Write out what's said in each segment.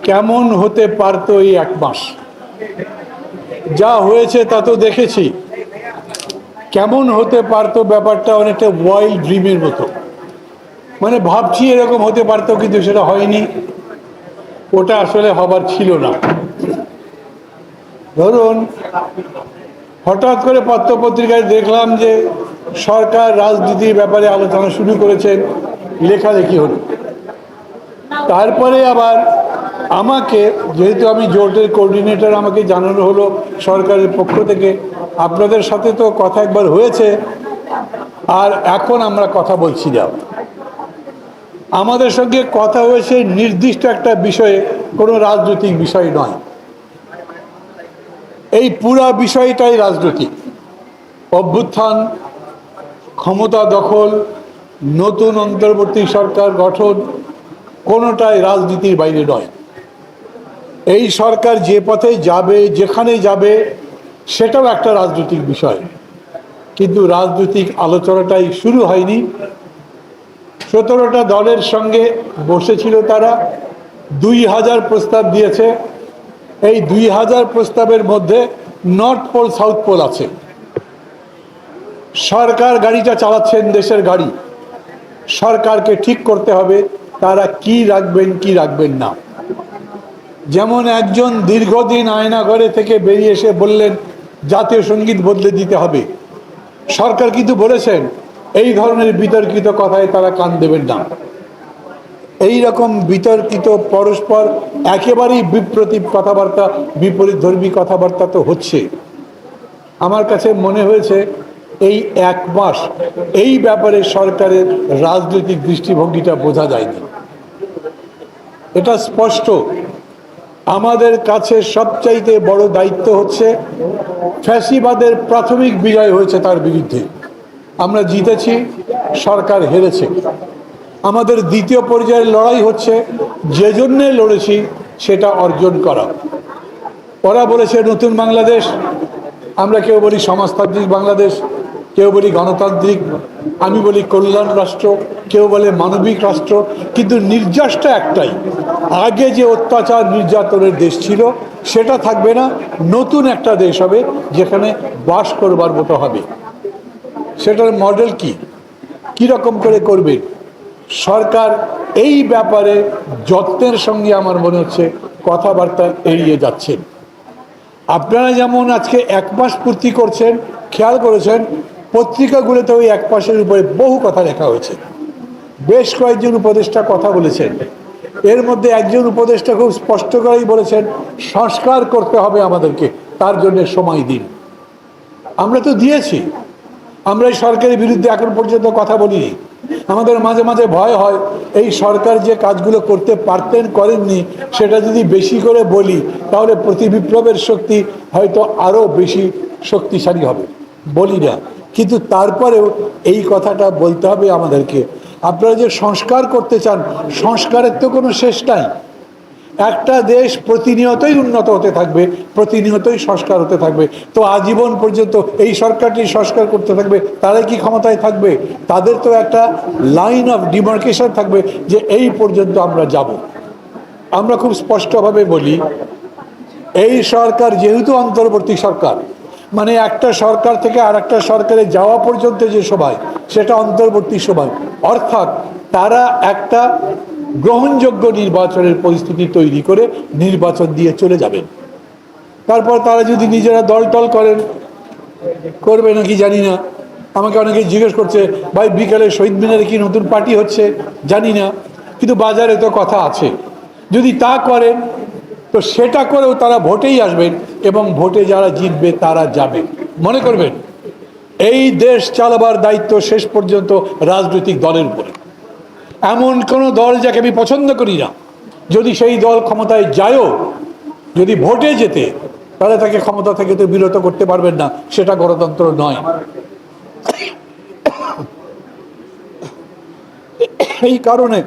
কেমন হতে পারতো এই এক মাস। যা হয়েছে তা তো দেখেছি। কেমন হতে পারতো ব্যাপারটা অনেকটা ওয়াইল্ড ড্রিমের মতো, মানে ভাবছি এরকম হতে পারতো, কিন্তু সেটা হয়নি। ওটা আসলে হবার ছিল না। ধরুন, হঠাৎ করে পত্রপত্রিকায় দেখলাম যে সরকার রাজনীতির ব্যাপারে আলোচনা শুরু করেছেন, লেখালেখি হলো। তারপরে আবার আমাকে, যেহেতু আমি জোটের কোঅর্ডিনেটর, আমাকে জানানো হলো সরকারের পক্ষ থেকে, আপনাদের সাথে তো কথা একবার হয়েছে, আর এখন আমরা কথা বলছি না। আমাদের সঙ্গে কথা হয়েছে নির্দিষ্ট একটা বিষয়ে, কোনো রাজনৈতিক বিষয় নয়। এই পুরা বিষয়টাই রাজনৈতিক। অভ্যুত্থান, ক্ষমতা দখল, নতুন অন্তর্বর্তী সরকার গঠন, কোনোটাই রাজনীতির বাইরে নয়। এই সরকার যে পথে যাবে, যেখানে যাবে, সেটাও একটা রাজনৈতিক বিষয়, কিন্তু রাজনৈতিক আলোচনাটাই শুরু হয়নি। 17টা দলের সঙ্গে বসেছিল তারা, 2000 প্রস্তাব দিয়েছে। এই 2000 প্রস্তাবের মধ্যে নর্থ পোল সাউথ পোল আছে। সরকার গাড়িটা চালাচ্ছেন, দেশের গাড়ি। সরকারকে ঠিক করতে হবে তারা কি রাখবেন কি রাখবেন না। যেমন একজন দীর্ঘদিন আয়নাঘরে থেকে বেরিয়ে এসে বললেন জাতীয় সঙ্গীত বদলে দিতে হবে। সরকার কিন্তু বলেছেন এই ধরনের বিতর্কিত কথায় তারা কান দেবেন না। এই রকম বিতর্কিত, পরস্পর একেবারেই বিপ্রতীপ কথাবার্তা, বিপরীত ধর্মী কথাবার্তা তো হচ্ছে। আমার কাছে মনে হয়েছে এই এক মাস এই ব্যাপারে সরকারের রাজনৈতিক দৃষ্টিভঙ্গিটা বোঝা যায়নি। এটা স্পষ্ট। আমাদের কাছে সবচাইতে বড় দায়িত্ব হচ্ছে ফ্যাসিবাদের প্রাথমিক বিজয় হয়েছে তার বিরুদ্ধে। আমরা জিতেছি, সরকার হেরেছে। আমাদের দ্বিতীয় পর্যায়ের লড়াই হচ্ছে যে জন্যে লড়েছি সেটা অর্জন করা। ওরা বলেছে নতুন বাংলাদেশ, আমরা কেউ বলি সমাজতান্ত্রিক বাংলাদেশ, কেউ বলি গণতান্ত্রিক, আমি বলি কল্যাণ রাষ্ট্র, কেউ বলে মানবিক রাষ্ট্র, কিন্তু নির্যাসটা একটাই। আগে যে অত্যাচার নির্যাতনের দেশ ছিল সেটা থাকবে না, নতুন একটা দেশ হবে যেখানে বাস করবার মতো হবে। সেটার মডেল কি, কীরকম করে করবে সরকার, এই ব্যাপারে যত্নের সঙ্গে আমার মনে হচ্ছে কথাবার্তা এড়িয়ে যাচ্ছেন। আপনারা যেমন আজকে এক মাস পূর্তি করছেন, খেয়াল করেছেন পত্রিকাগুলোতে ওই এক মাসের উপরে বহু কথা লেখা হয়েছে। বেশ কয়েকজন উপদেষ্টা কথা বলেছেন। এর মধ্যে একজন উপদেষ্টা খুব স্পষ্ট করেই বলেছেন সংস্কার করতে হবে আমাদেরকে, তার জন্য সময় দিন। আমরা তো দিয়েছি। আমরা এই সরকারের বিরুদ্ধে এখন পর্যন্ত কথা বলিনি। আমাদের মাঝে মাঝে ভয় হয় এই সরকার যে কাজগুলো করতে পারতেন, করেননি, সেটা যদি বেশি করে বলি তাহলে প্রতিবিপ্লবের শক্তি হয়তো আরও বেশি শক্তিশালী হবে। বলি না, কিন্তু তারপরেও এই কথাটা বলতে হবে আমাদেরকে। আপনারা যে সংস্কার করতে চান, সংস্কারের তো কোনো শেষ নাই। একটা দেশ প্রতিনিয়তই উন্নত হতে থাকবে, প্রতিনিয়তই সংস্কার হতে থাকবে। তো আজীবন পর্যন্ত এই সরকারটি সংস্কার করতে থাকবে, তারাই কি ক্ষমতায় থাকবে? তাদের তো একটা লাইন অফ ডিমার্কেশন থাকবে যে এই পর্যন্ত আমরা যাব। আমরা খুব স্পষ্টভাবে বলি এই সরকার যেহেতু অন্তর্বর্তী সরকার, মানে একটা সরকার থেকে আর একটা সরকারে যাওয়া পর্যন্ত যে সময়, সেটা অন্তর্বর্তী সময়। অর্থাৎ তারা একটা গ্রহণযোগ্য নির্বাচনের পরিস্থিতি তৈরি করে নির্বাচন দিয়ে চলে যাবেন। তারপর তারা যদি নিজেরা দলটল করেন, করবে নাকি জানি না। আমাকে অনেকে জিজ্ঞেস করছে ভাই বিকালে শহীদ মিনারে কি নতুন পার্টি হচ্ছে, জানি না, কিন্তু বাজারে তো কথা আছে। যদি তা করেন তো সেটা করেও তারা ভোটেই আসবেন, এবং ভোটে যারা জিতবে তারা যাবে। মনে করবেন এই দেশ চালাবার দায়িত্ব শেষ পর্যন্ত রাজনৈতিক দলের উপরে। এমন কোনো দল যাকে আমি পছন্দ করি না, যদি সেই দল ক্ষমতায় যায়ও, যদি ভোটে যেতে, তাহলে তাকে ক্ষমতা থেকে তো বিরত করতে পারবেন না। সেটা গণতন্ত্র নয়। এই কারণে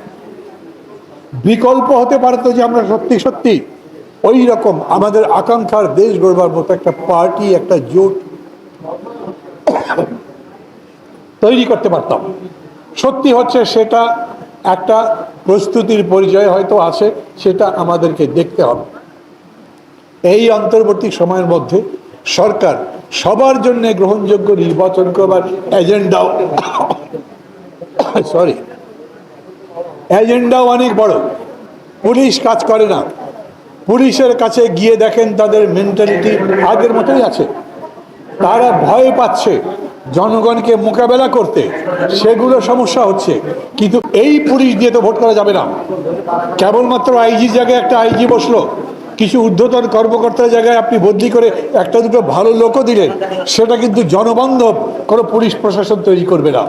বিকল্প হতে পারতো যে আমরা সত্যি সত্যি ওই রকম আমাদের আকাঙ্ক্ষার দেশ গড়বার মতো একটা পার্টি, একটা জোট তৈরি করতে পারতাম। সত্যি হচ্ছে সেটা একটা প্রস্তুতির পরিচয় হয়তো আছে, সেটা আমাদেরকে দেখতে হবে। এই অন্তর্বর্তী সময়ের মধ্যে সরকার সবার জন্য গ্রহণযোগ্য নির্বাচন করবার এজেন্ডাও এজেন্ডাও অনেক বড়। পুলিশ কাজ করে না, পুলিশের কাছে গিয়ে দেখেন তাদের মেন্টালিটি আগের মতোই আছে। তারা ভয় পাচ্ছে জনগণকে মোকাবেলা করতে, সেগুলো সমস্যা হচ্ছে। কিন্তু এই পুলিশ দিয়ে তো ভোট করা যাবে না। কেবলমাত্র আইজির জায়গায় একটা আইজি বসলো, কিছু ঊর্ধ্বতন কর্মকর্তার জায়গায় আপনি বদলি করে একটা দুটো ভালো লোকও দিলেন, সেটা কিন্তু জনবান্ধব কোনো পুলিশ প্রশাসন তৈরি করবে না।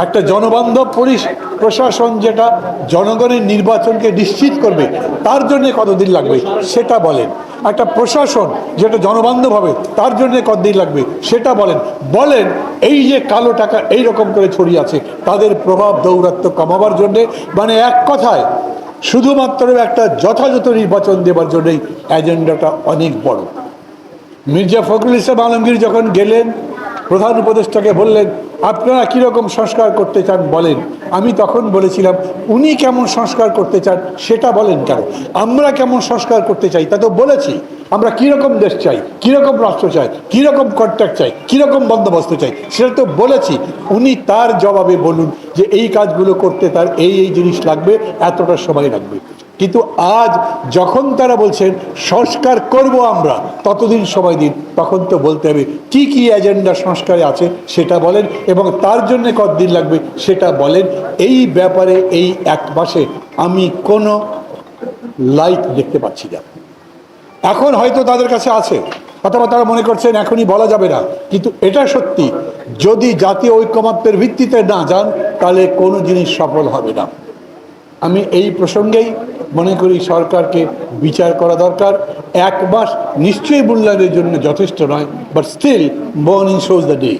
একটা জনবান্ধব পুলিশ প্রশাসন যেটা জনগণের নির্বাচনকে নিশ্চিত করবে, তার জন্য কতদিন লাগবে সেটা বলেন। একটা প্রশাসন যেটা জনবান্ধব হবে, তার জন্য কতদিন লাগবে সেটা বলেন। বলেন এই যে কালো টাকা এই রকম করে ছড়িয়ে আছে, তাদের প্রভাব দৌরাত্ম্য কমাবার জন্যে, মানে এক কথায় শুধুমাত্র একটা যথাযথ নির্বাচন দেবার জন্যই এজেন্ডাটা অনেক বড়। মির্জা ফখরুল ইসলাম আলমগীর যখন গেলেন, প্রধান উপদেষ্টাকে বললেন আপনারা কীরকম সংস্কার করতে চান বলেন। আমি তখন বলেছিলাম উনি কেমন সংস্কার করতে চান সেটা বলেন কেন, আমরা কেমন সংস্কার করতে চাই তা তো বলেছি। আমরা কীরকম দেশ চাই, কীরকম রাষ্ট্র চাই, কীরকম কন্ট্রাক্ট চাই, কীরকম বন্দোবস্ত চাই, সেটা তো বলেছি। উনি তার জবাবে বলুন যে এই কাজগুলো করতে তার এই এই জিনিস লাগবে, এতটা সময় লাগবে। কিন্তু আজ যখন তারা বলছেন সংস্কার করব আমরা, ততদিন সময় দিন, তখন তো বলতে হবে কি কি এজেন্ডা সংস্কারে আছে সেটা বলেন, এবং তার জন্য কতদিন লাগবে সেটা বলেন। এই ব্যাপারে এই এক মাসে আমি কোনো লাইট দেখতে পাচ্ছি না। এখন হয়তো তাদের কাছে আছে, অথবা তারা মনে করছেন এখনই বলা যাবে না। কিন্তু এটা সত্যি, যদি জাতীয় ঐকমত্যের ভিত্তিতে না যান, তাহলে কোনো জিনিস সফল হবে না। আমি এই প্রসঙ্গেই মনে করি সরকারকে বিচার করা দরকার। এক মাস নিশ্চয়ই মূল্যায়নের জন্য যথেষ্ট নয়, but still morning shows the day.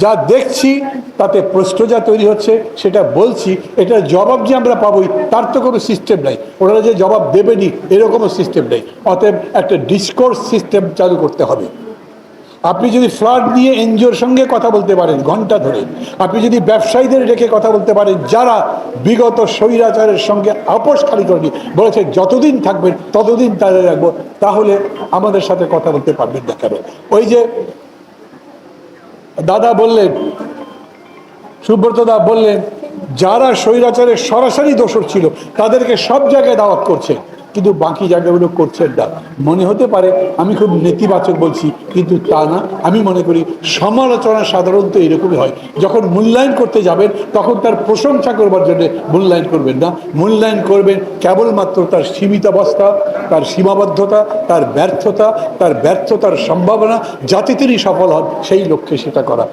যা দেখছি তাতে প্রশ্ন যা তৈরি হচ্ছে সেটা বলছি, এটার জবাব যে আমরা পাবোই তার তো কোনো সিস্টেম নাই, ওনারা যে জবাব দেবেনি এরকমও সিস্টেম নেই। অতএব একটা ডিসকোর্স সিস্টেম চালু করতে হবে। আপনি যদি ফ্লাড নিয়ে এনজিওর সঙ্গে কথা বলতে পারেন ঘন্টা ধরে, আপনি যদি ব্যবসায়ীদের ডেকে কথা বলতে পারেন যারা বিগত স্বৈরাচারের সঙ্গে আপোষ খালি করেনি, বলেছে যতদিন থাকবেন ততদিন তাদের রাখবো, তাহলে আমাদের সাথে কথা বলতে পারবেন না কেন? ওই যে দাদা বললেন, সুব্রত দা বললেন, যারা স্বৈরাচারের সরাসরি দোষর ছিল তাদেরকে সব জায়গায় দাওয়াত করছে, কিন্তু বাকি জায়গাগুলো করছেন না। মনে হতে পারে আমি খুব নেতিবাচক বলছি, কিন্তু তা না। আমি মনে করি সমালোচনা সাধারণত এরকমই হয়, যখন মূল্যায়ন করতে যাবেন তখন তার প্রশংসা করবার জন্য মূল্যায়ন করবেন না, মূল্যায়ন করবেন কেবলমাত্র তার সীমিতাবস্থা, তার সীমাবদ্ধতা, তার ব্যর্থতার সম্ভাবনা, যাতে তিনি সফল হন সেই লক্ষ্যে সেটা করা।